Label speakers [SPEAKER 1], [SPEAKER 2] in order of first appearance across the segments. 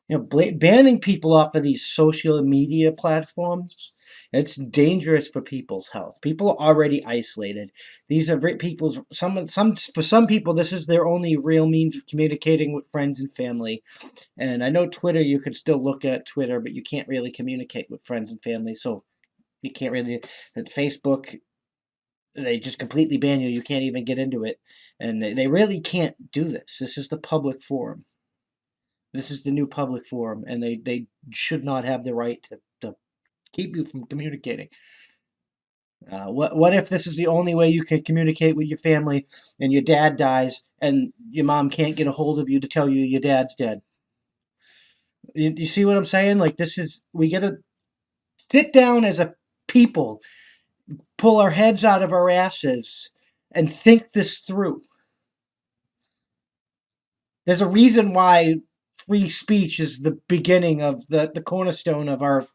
[SPEAKER 1] Banning people off of these social media platforms, it's dangerous for people's health. People are already isolated. These are people's some for some people this is their only real means of communicating with friends and family. And I know Twitter, you can still look at Twitter, but you can't really communicate with friends and family. So you can't really. At Facebook, they just completely ban you. You can't even get into it, and they really can't do this. This is the public forum. This is the new public forum, and they should not have the right to keep you from communicating. What if this is the only way you can communicate with your family, and your dad dies, and your mom can't get a hold of you to tell you your dad's dead? You see what I'm saying? Like this is we gotta sit down as a people, pull our heads out of our asses, and think this through. There's a reason why free speech is the beginning of the cornerstone of our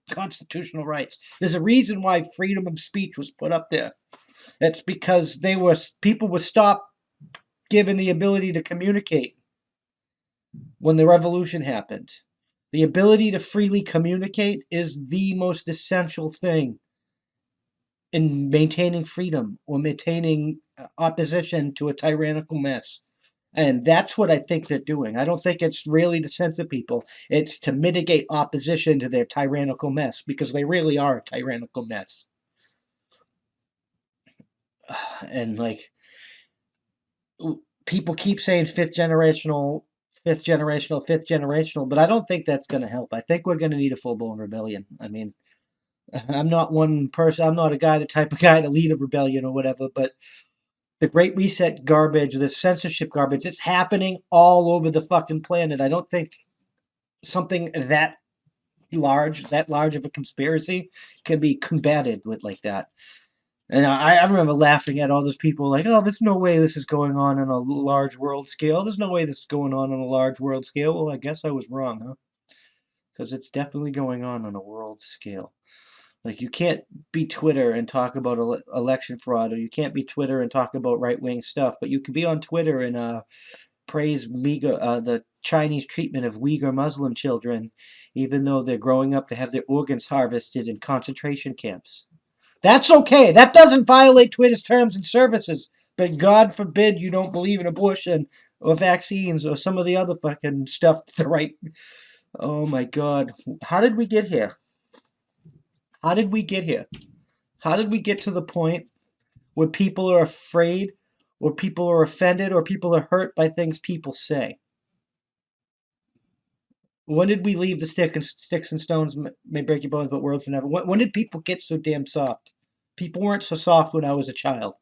[SPEAKER 1] constitutional rights. There's a reason why freedom of speech was put up there. It's because people were stopped given the ability to communicate when the revolution happened. The ability to freely communicate is the most essential thing in maintaining freedom or maintaining opposition to a tyrannical mess. And that's what I think they're doing. I don't think it's really to censor people. It's to mitigate opposition to their tyrannical mess because they really are a tyrannical mess. And like people keep saying fifth generational, fifth generational, but I don't think that's going to help. I think we're going to need a full blown rebellion. I mean, I'm not one person. I'm not a guy, the type of guy to lead a rebellion or whatever. But the Great Reset garbage, the censorship garbage, it's happening all over the fucking planet. I don't think something that large of a conspiracy can be combated with like that. And I remember laughing at all those people like, oh, there's no way this is going on a large world scale. There's no way this is going on a large world scale. Well, I guess I was wrong, huh? Because it's definitely going on a world scale. Like you can't be Twitter and talk about election fraud, or you can't be Twitter and talk about right wing stuff, but you can be on Twitter and praise the Chinese treatment of Uyghur Muslim children, even though they're growing up to have their organs harvested in concentration camps. That's okay. That doesn't violate Twitter's terms and services. But God forbid you don't believe in abortion or vaccines or some of the other fucking stuff the right. Oh my God. How did we get here? How did we get here? How did we get to the point where people are afraid or people are offended or people are hurt by things people say? When did we leave the sticks and stones may break your bones, but words will never? When did people get so damn soft? People weren't so soft when I was a child.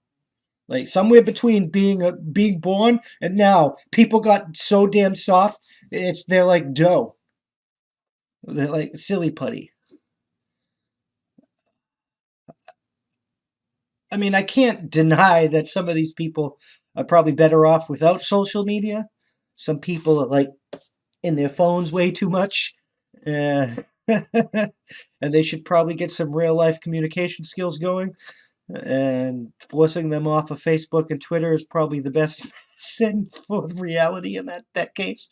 [SPEAKER 1] Like somewhere between being born and now, people got so damn soft. They're like dough. They're like silly putty. I mean, I can't deny that some of these people are probably better off without social media. Some people are like in their phones way too much. Uh, and they should probably get some real life communication skills going. And forcing them off of Facebook and Twitter is probably the best medicine for reality in that case.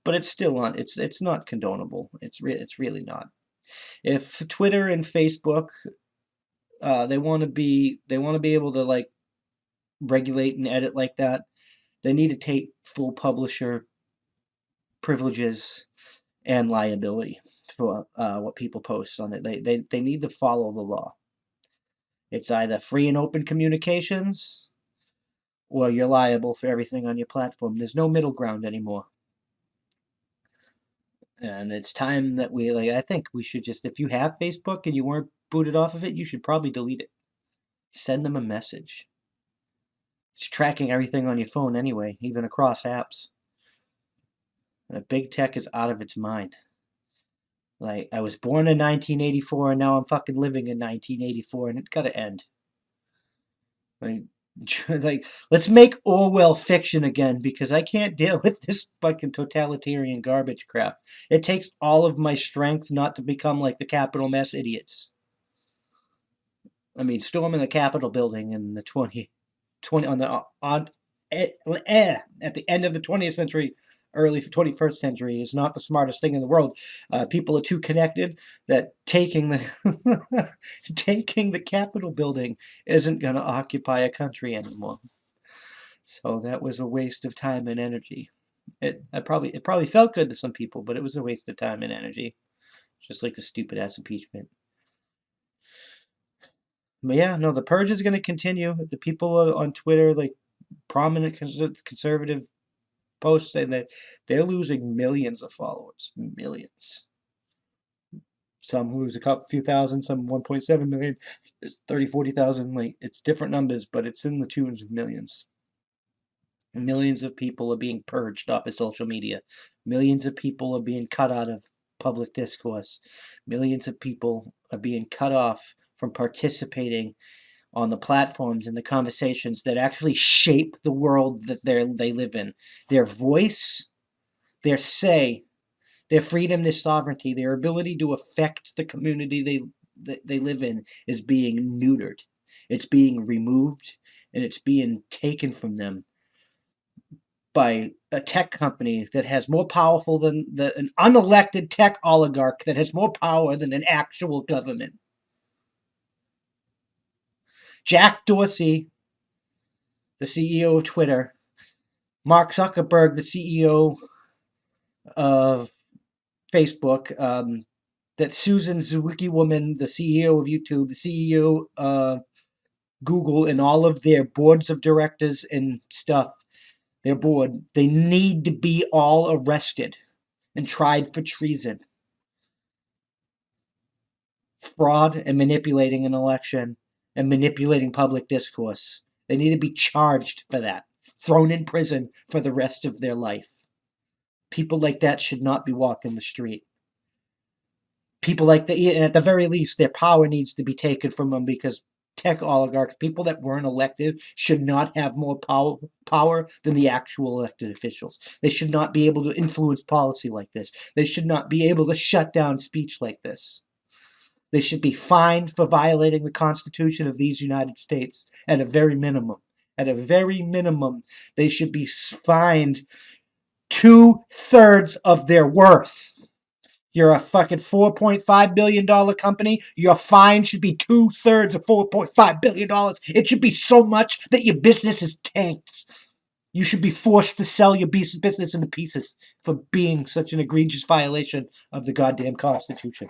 [SPEAKER 1] But it's still on. It's not condonable. It's really not. If Twitter and Facebook, they want to be able to like regulate and edit like that, they need to take full publisher privileges and liability for what people post on it. They need to follow the law. It's either free and open communications or you're liable for everything on your platform. There's no middle ground anymore. And it's time that I think we should just, if you have Facebook and you weren't booted off of it, you should probably delete it. Send them a message. It's tracking everything on your phone anyway, even across apps. Big tech is out of its mind. Like, I was born in 1984 and now I'm fucking living in 1984 and it gotta end. Like, like, let's make Orwell fiction again because I can't deal with this fucking totalitarian garbage crap. It takes all of my strength not to become like the Capitol mess idiots. I mean, storming the Capitol building in the 20 on the on at the end of the 20th century early 21st century is not the smartest thing in the world. People are too connected that taking the taking the Capitol building isn't going to occupy a country anymore. So that was a waste of time and energy. It probably felt good to some people, but it was a waste of time and energy, just like the stupid ass impeachment. But yeah, no, the purge is going to continue. The people on Twitter, like prominent conservative posts, saying that they're losing millions of followers, millions. Some lose few thousand, some 1.7 million, 30, 40,000. Like, it's different numbers, but it's in the tunes of millions. Millions of people are being purged off of social media. Millions of people are being cut out of public discourse. Millions of people are being cut off from participating on the platforms and the conversations that actually shape the world that they live in. Their voice, their say, their freedom, their sovereignty, their ability to affect the community they live in is being neutered. It's being removed, and it's being taken from them by a tech company that has more powerful than an unelected tech oligarch that has more power than an actual government. Jack Dorsey, the CEO of Twitter, Mark Zuckerberg, the CEO of Facebook, that Susan Zwicky woman, the CEO of YouTube, the CEO of Google, and all of their boards of directors and stuff, their board, they need to be all arrested and tried for treason, fraud, and manipulating an election and manipulating public discourse. They need to be charged for that, thrown in prison for the rest of their life. People like that should not be walking the street. People like that, and at the very least, their power needs to be taken from them, because tech oligarchs, people that weren't elected, should not have more power than the actual elected officials. They should not be able to influence policy like this. They should not be able to shut down speech like this. They should be fined for violating the Constitution of these United States at a very minimum. At a very minimum, they should be fined 2/3 of their worth. You're a fucking $4.5 billion company. Your fine should be 2/3 of $4.5 billion. It should be so much that your business is tanked. You should be forced to sell your business into pieces for being such an egregious violation of the goddamn Constitution.